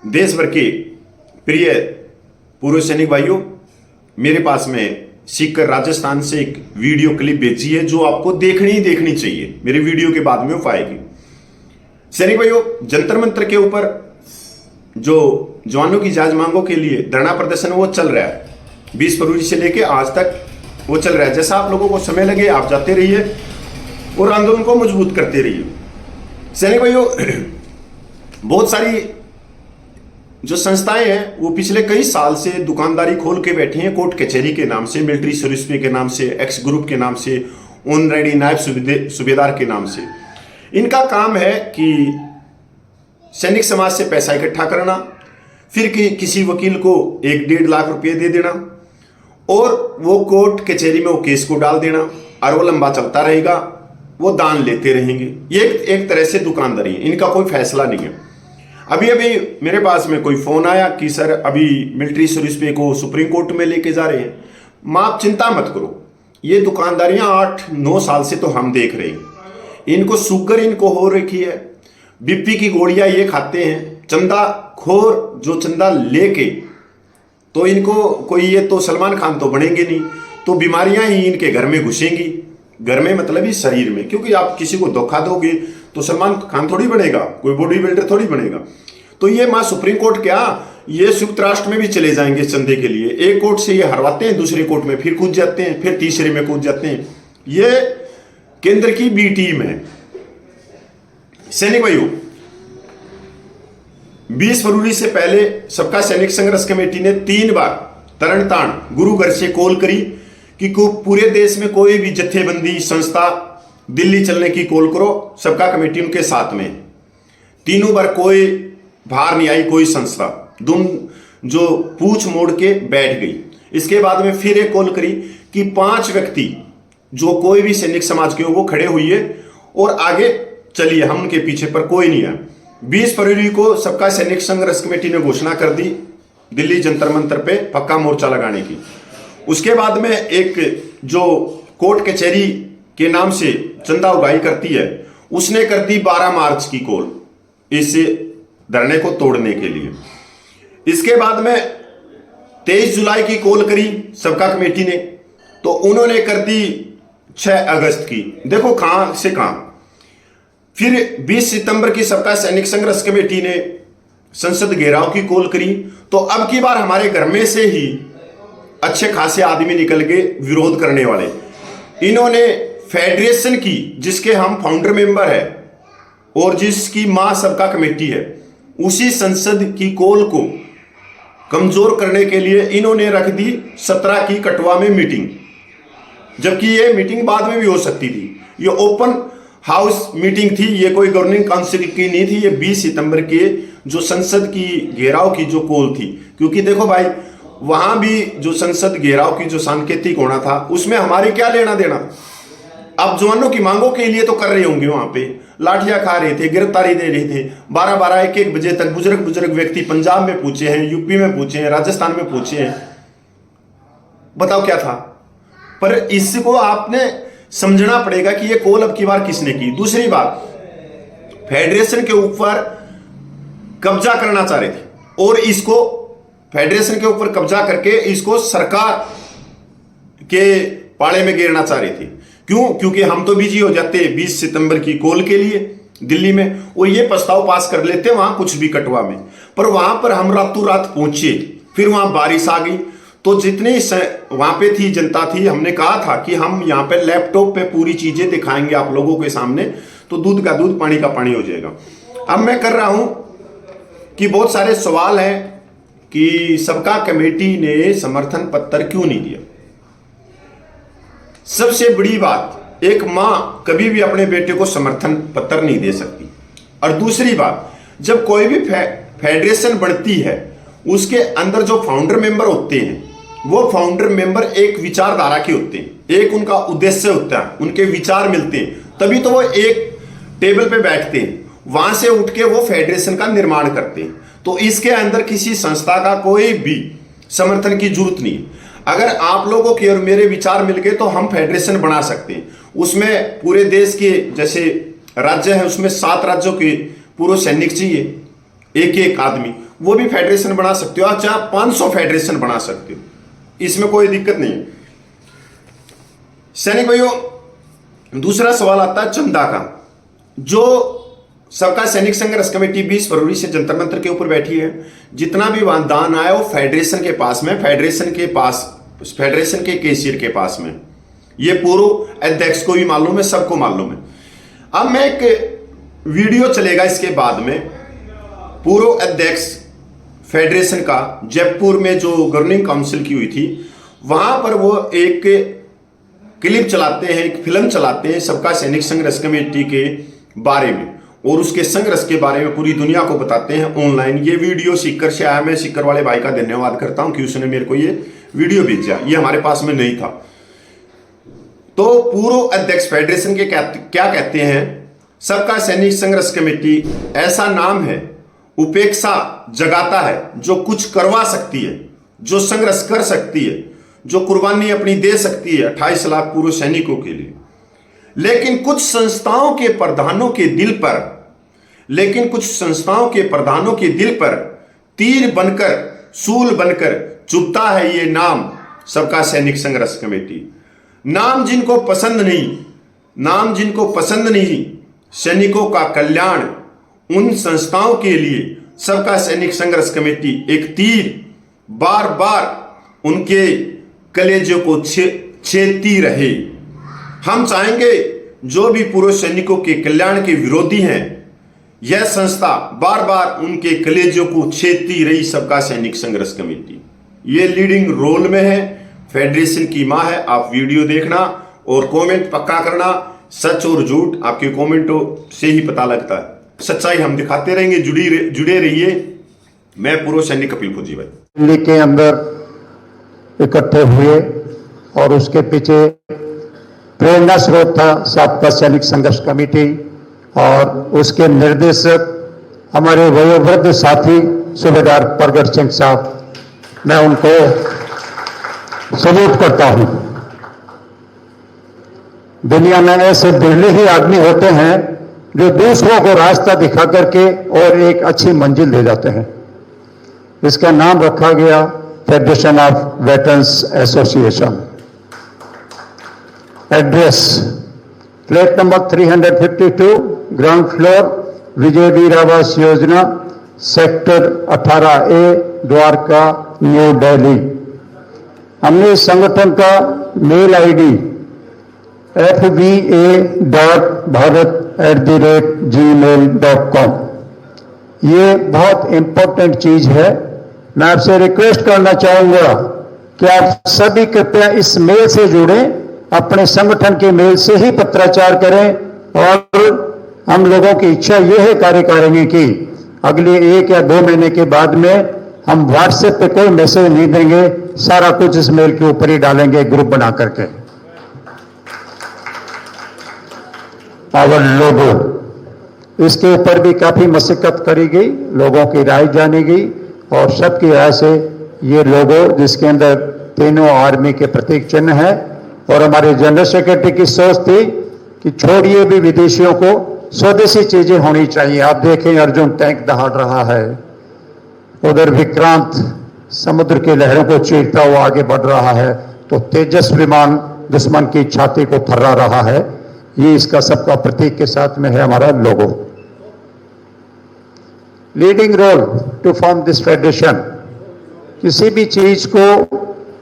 देश भर के प्रिय पूर्व सैनिक भाइयों, मेरे पास में सीकर राजस्थान से एक वीडियो क्लिप भेजी है जो आपको देखनी ही देखनी चाहिए। मेरे वीडियो के बाद में वो पाएगी। सैनिक भाइयों, जंतर मंतर के ऊपर जो जवानों की जांच मांगों के लिए धरना प्रदर्शन वो चल रहा है, 20 फरवरी से लेके आज तक वो चल रहा है। जैसा आप लोगों को समय लगे आप जाते रहिए और आंदोलन को मजबूत करते रहिए। सैनिक भाइयों, बहुत सारी जो संस्थाएं हैं वो पिछले कई साल से दुकानदारी खोल के बैठी हैं, कोर्ट कचहरी के नाम से, मिलिट्री सर्विस पे के नाम से, एक्स ग्रुप के नाम से, ऑनरेडी नायब सूबेदार के नाम से। इनका काम है कि सैनिक समाज से पैसा इकट्ठा करना, फिर किसी वकील को 1-1.5 लाख रुपए दे देना और वो कोर्ट कचहरी में वो केस को डाल देना और वो लंबा चलता रहेगा, वो दान लेते रहेंगे। ये एक तरह से दुकानदारी है, इनका कोई फैसला नहीं है। अभी मेरे पास में कोई फोन आया कि सर अभी मिलिट्री सर्विस पे को सुप्रीम कोर्ट में लेके जा रहे हैं। मां आप चिंता मत करो, ये दुकानदारियां 8-9 साल से तो हम देख रहे हैं। इनको शुगर इनको हो रखी है, बीपी की गोलियां ये खाते हैं, चंदा खोर जो चंदा लेके तो इनको कोई, ये तो सलमान खान तो बनेंगे नहीं, तो बीमारियां ही इनके घर में घुसेंगी। घर में मतलब ही शरीर में, क्योंकि आप किसी को धोखा दोगे तो सलमान खान थोड़ी बनेगा, कोई बॉडी बिल्डर थोड़ी बनेगा। तो ये मां सुप्रीम कोर्ट क्या, ये संयुक्त राष्ट्र में भी चले जाएंगे चंदे के लिए। एक कोर्ट से ये हरवाते हैं, दूसरे कोर्ट में फिर कूद जाते हैं, फिर तीसरे में कूद जाते हैं। ये केंद्र की बी टीम है। सैनिक भाइयों, 20 फरवरी से पहले सबका सैनिक संघर्ष कमेटी ने 3 बार तरण ताण गुरु घर से कॉल करी कि पूरे देश में कोई भी जत्थेबंदी संस्था दिल्ली चलने की कॉल करो, सबका कमेटी उनके साथ में। तीनों बार कोई बाहर नहीं आई, कोई संस्था जो पूछ मोड़ के बैठ गई। इसके बाद में फिर एक कॉल करी कि 5 व्यक्ति जो कोई भी सैनिक समाज के हो वो खड़े हुए और आगे चलिए, हम उनके पीछे, पर कोई नहीं है। 20 फरवरी को सबका सैनिक संघर्ष कमेटी ने घोषणा कर दी दिल्ली जंतर मंतर पे पक्का मोर्चा लगाने की। उसके बाद में एक जो कोर्ट कचहरी के नाम से चंदा उगाही करती है, उसने कर दी 12 मार्च की कॉल इस धरने को तोड़ने के लिए। इसके बाद में 23 जुलाई की कॉल करी सबका कमेटी ने, तो उन्होंने कर दी 6 अगस्त की। देखो कहां से कहां। फिर 20 सितंबर की सबका सैनिक संघर्ष कमेटी ने संसद घेराव की कॉल करी। तो अब की बार हमारे घर में से ही अच्छे खासे आदमी निकल गए विरोध करने वाले। इन्होंने फेडरेशन की, जिसके हम फाउंडर मेंबर है और जिसकी मां सबका कमेटी है, उसी संसद की कॉल को कमजोर करने के लिए इन्होंने रख दी 17 की कटवा में मीटिंग, जबकि ये मीटिंग बाद में भी हो सकती थी। ये ओपन हाउस मीटिंग थी, ये कोई गवर्निंग काउंसिल की नहीं थी। ये 20 सितंबर के जो संसद की घेराव की जो कॉल थी, क्योंकि देखो भाई, वहां भी जो संसद घेराव की जो सांकेतिक होना था उसमें हमारे क्या लेना देना। अब जवानों की मांगों के लिए तो कर रहे होंगे, वहां पे लाठियां खा रहे थे, गिरफ्तारी दे रहे थे। 12-12, 1-1 बजे तक बुजुर्ग व्यक्ति पंजाब में पूछे हैं, यूपी में पूछे हैं, राजस्थान में पूछे हैं। बताओ क्या था। पर इसको आपने समझना पड़ेगा कि ये कॉल अब की बार किसने की। दूसरी बात, फेडरेशन के ऊपर कब्जा करना चाह रहे थे और इसको फेडरेशन के ऊपर कब्जा करके इसको सरकार के पाले में गिरना चाह रहे थे। क्यों? क्योंकि हम तो बिजी हो जाते 20 सितंबर की कॉल के लिए दिल्ली में, और ये प्रस्ताव पास कर लेते वहां कुछ भी कटवा में। पर वहां पर हम रातों रात पहुंचे, फिर वहां बारिश आ गई, तो जितनी वहां पे थी जनता थी, हमने कहा था कि हम यहाँ पे लैपटॉप पे पूरी चीजें दिखाएंगे आप लोगों के सामने, तो दूध का दूध पानी का पानी हो जाएगा। अब मैं कर रहा हूं कि बहुत सारे सवाल हैं कि सबका कमेटी ने समर्थन पत्र क्यों नहीं दिया। सबसे बड़ी बात, एक मां कभी भी अपने बेटे को समर्थन पत्र नहीं दे सकती। और दूसरी बात, जब कोई भी फेडरेशन बढ़ती है, उसके अंदर जो फाउंडर मेंबर होते हैं, वो फाउंडर मेंबर एक विचारधारा के होते हैं, एक उनका उद्देश्य होता है, उनके विचार मिलते हैं, तभी तो वो एक टेबल पे बैठते हैं, वहां से उठ के वो फेडरेशन का निर्माण करते हैं। तो इसके अंदर किसी संस्था का कोई भी समर्थन की जरूरत नहीं है। अगर आप लोगों के और मेरे विचार मिल गए तो हम फेडरेशन बना सकते हैं। उसमें पूरे देश के जैसे राज्य है, उसमें 7 राज्यों के पूर्व सैनिक चाहिए एक एक आदमी, वो भी फेडरेशन बना सकते हो, आप चाहे 500 फेडरेशन बना सकते हो, इसमें कोई दिक्कत नहीं है। सैनिक भाइयों, दूसरा सवाल आता है चंदा का। जो सबका सैनिक संघर्ष कमेटी 20 फरवरी से जंतर मंतर के ऊपर बैठी है, जितना भी वहां दान आया वो फेडरेशन के पास में, फेडरेशन के कैशियर के पास में, ये पूर्व अध्यक्ष को भी मालूम है, सबको मालूम है। अब मैं एक वीडियो चलेगा इसके बाद में, पूर्व अध्यक्ष फेडरेशन का जयपुर में जो गवर्निंग काउंसिल की हुई थी, वहां पर वो एक क्लिप चलाते हैं, एक फिल्म चलाते हैं सबका सैनिक संघर्ष कमेटी के बारे में, और उसके संघर्ष के बारे में पूरी दुनिया को बताते हैं ऑनलाइन। ये वीडियो सीकर से आया, मैं सीकर वाले भाई का धन्यवाद करता हूं कि उसने मेरे को ये वीडियो भेजा, ये हमारे पास में नहीं था। तो पूर्व अध्यक्ष फेडरेशन के क्या कहते हैं, सबका सैनिक संघर्ष कमेटी ऐसा नाम है, उपेक्षा जगाता है, जो कुछ करवा सकती है, जो संघर्ष कर सकती है, जो कुर्बानी अपनी दे सकती है 28 लाख पूर्व सैनिकों के लिए। लेकिन कुछ संस्थाओं के प्रधानों के दिल पर तीर बनकर, सूल बनकर चुभता है ये नाम सबका सैनिक संघर्ष कमेटी। नाम जिनको पसंद नहीं, सैनिकों का कल्याण, उन संस्थाओं के लिए सबका सैनिक संघर्ष कमेटी एक तीर बार बार उनके कलेजों को छेदती रहे। हम चाहेंगे जो भी पूर्व सैनिकों के कल्याण के विरोधी हैं, यह संस्था बार बार उनके कलेजों को छेदती रही सबका सैनिक संघर्ष कमेटी। ये लीडिंग रोल में है, फेडरेशन की मां है। आप वीडियो देखना और कमेंट पक्का करना, सच और झूठ आपके कमेंटों से ही पता लगता है। सच्चाई हम दिखाते रहेंगे, जुड़े रहिए। मैं पूर्व सैनिक कपिल फौजी भाई। दिल्ली के अंदर इकट्ठे हुए और उसके पीछे प्रेरणा स्रोत था सबका सैनिक संघर्ष कमेटी, और उसके निर्देशक हमारे वयोवृद्ध साथी सूबेदार प्रगट सिंह साहब, मैं उनको सल्यूट करता हूं। दुनिया में ऐसे बिरले ही आदमी होते हैं जो दूसरों को रास्ता दिखा करके और एक अच्छी मंजिल ले जाते हैं। इसका नाम रखा गया federation of veterans association. Address flat number 352, ground floor, Vijay Veer Awas Yojana, sector 18A, Dwarka, new Delhi. हमने इस संगठन का मेल आईडी fba.bharat@gmail.com, ये बहुत इंपॉर्टेंट चीज है। मैं आपसे रिक्वेस्ट करना चाहूंगा कि आप सभी कृपया इस मेल से जुड़ें, अपने संगठन के मेल से ही पत्राचार करें, और हम लोगों की इच्छा यह है कार्य करेंगे कि अगले 1 या 2 महीने के बाद में हम व्हाट्सएप पे कोई मैसेज नहीं देंगे, सारा कुछ इस मेल के ऊपर ही डालेंगे ग्रुप बना करके। और लोगों, इसके ऊपर भी काफी मशक्कत करी गई, लोगों की राय जानी गई, और सबकी राय से ये लोगो, जिसके अंदर तीनों आर्मी के प्रतीक चिन्ह है, और हमारे जनरल सेक्रेटरी की सोच थी कि छोड़िए भी विदेशियों को, स्वदेशी चीजें होनी चाहिए। आप देखें अर्जुन टैंक दहाड़ रहा है, उधर विक्रांत समुद्र की लहरों को चीरता हुआ आगे बढ़ रहा है, तो तेजस विमान दुश्मन की छाती को फर्रा रहा है। ये इसका सबका प्रतीक के साथ में है हमारा logo. Leading role to form this federation, किसी भी चीज को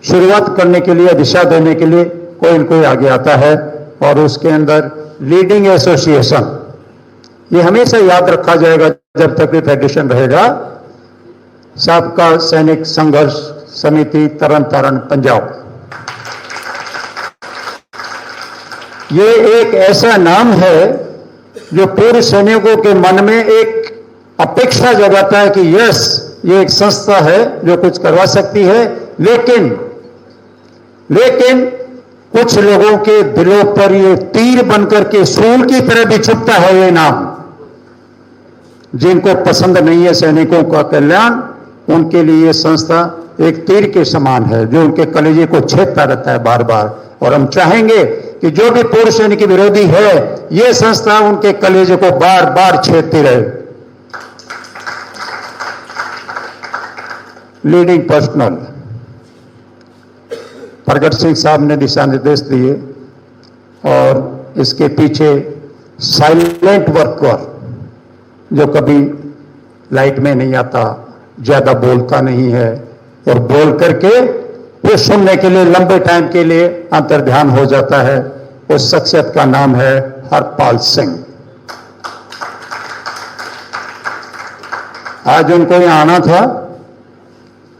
शुरुआत करने के लिए, दिशा देने के लिए कोई न कोई आगे आता है, और उसके अंदर लीडिंग एसोसिएशन, ये हमेशा याद रखा जाएगा जब तक भी फेडरेशन रहेगा। सबका सैनिक संघर्ष समिति तरन तारण पंजाब, ये एक ऐसा नाम है जो पूर्व सैनिकों के मन में एक अपेक्षा जगाता है कि यस, ये एक संस्था है जो कुछ करवा सकती है। लेकिन कुछ लोगों के दिलों पर ये तीर बनकर के सूल की तरह भी चुभता है ये नाम। जिनको पसंद नहीं है सैनिकों का कल्याण, उनके लिए ये संस्था एक तीर के समान है जो उनके कलेजे को छेदता रहता है बार बार। और हम चाहेंगे कि जो भी पूर्व सैनिक विरोधी है, ये संस्था उनके कलेजे को बार बार छेदती रहे। लीडिंग पर्सनल प्रगट सिंह साहब ने दिशा निर्देश दिए और इसके पीछे साइलेंट वर्कर जो कभी लाइट में नहीं आता, ज्यादा बोलता नहीं है और बोल करके वो सुनने के लिए लंबे टाइम के लिए अंतर्ध्यान हो जाता है, उस शख्सियत का नाम है हरपाल सिंह। आज उनको यहां आना था,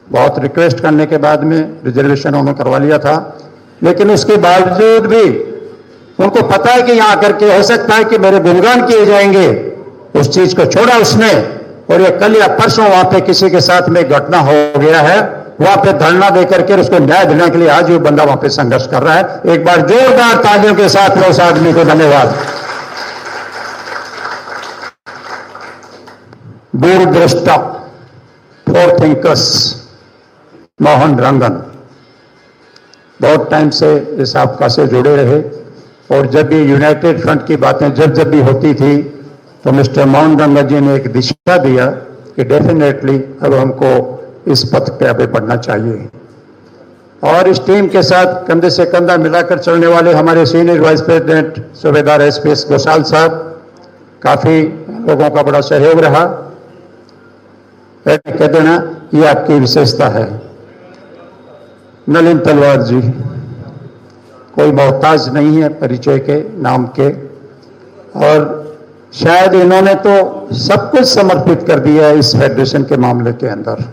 बहुत रिक्वेस्ट करने के बाद में रिजर्वेशन उन्होंने करवा लिया था, लेकिन उसके बावजूद भी उनको पता है कि यहां आकर के हो सकता है कि मेरे गुणगान किए जाएंगे, उस चीज को छोड़ा उसने। और ये कल या परसों वहां पे किसी के साथ में घटना हो गया है, वहां पे धरना देकर के उसको न्याय दिलाने के लिए आज वो बंदा वहां पे संघर्ष कर रहा है। एक बार जोरदार तालियों के साथ उस आदमी को धन्यवाद। दूरदृष्टा फोर थिंकर्स मोहन रंगन बहुत टाइम से इस आपका से जुड़े रहे और जब भी यूनाइटेड फ्रंट की बातें जब भी होती थी तो मिस्टर मोहन रंगन जी ने एक दिशा दिया कि डेफिनेटली अब हमको इस पथ पे आगे बढ़ना चाहिए। और इस टीम के साथ कंधे से कंधा मिलाकर चलने वाले हमारे सीनियर वाइस प्रेसिडेंट सूबेदार एसपीएस घोषाल साहब, काफी लोगों का बड़ा सहयोग रहा। कह देना ये आपकी विशेषता है। नलिन तलवार जी कोई मोहताज नहीं है परिचय के नाम के, और शायद इन्होंने तो सब कुछ समर्पित कर दिया है इस फेडरेशन के मामले के अंदर।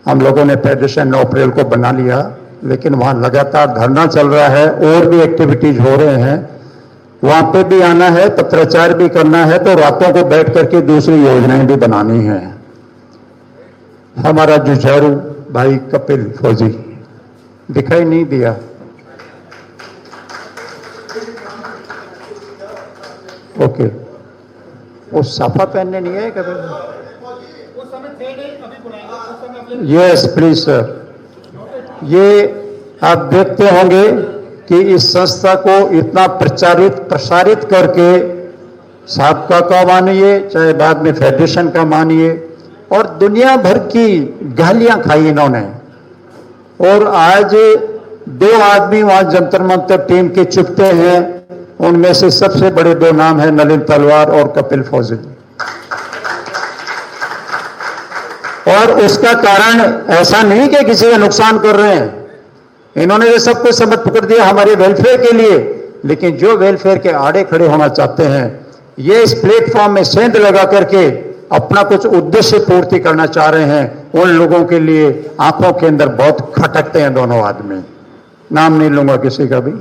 हम लोगों ने फेडरेशन 9 अप्रैल को बना लिया, लेकिन वहां लगातार धरना चल रहा है और भी एक्टिविटीज हो रहे हैं, वहां पे भी आना है, पत्राचार भी करना है, तो रातों को बैठ करके दूसरी योजनाएं भी बनानी है। हमारा जुझारू भाई कपिल फौजी दिखाई नहीं दिया, ओके, वो साफा पहनने नहीं आए कभी? Yes please sir. ये आप देखते होंगे कि इस संस्था को इतना प्रसारित करके साबका का मानिए चाहे बाद में फेडरेशन का मानिए, और दुनिया भर की गालियां खाई इन्होंने। और आज 2 आदमी वहां जंतर मंतर टीम के चुपते हैं, उनमें से सबसे बड़े 2 नाम है नलिन तलवार और कपिल फौजी। और उसका कारण ऐसा नहीं कि किसी का नुकसान कर रहे हैं, इन्होंने ये सब कुछ समर्पित कर दिया हमारे वेलफेयर के लिए, लेकिन जो वेलफेयर के आड़े खड़े होना चाहते हैं ये इस प्लेटफॉर्म में सेंध लगा करके अपना कुछ उद्देश्य पूर्ति करना चाह रहे हैं, उन लोगों के लिए आंखों के अंदर बहुत खटकते हैं दोनों आदमी। नाम नहीं लूंगा किसी का भी।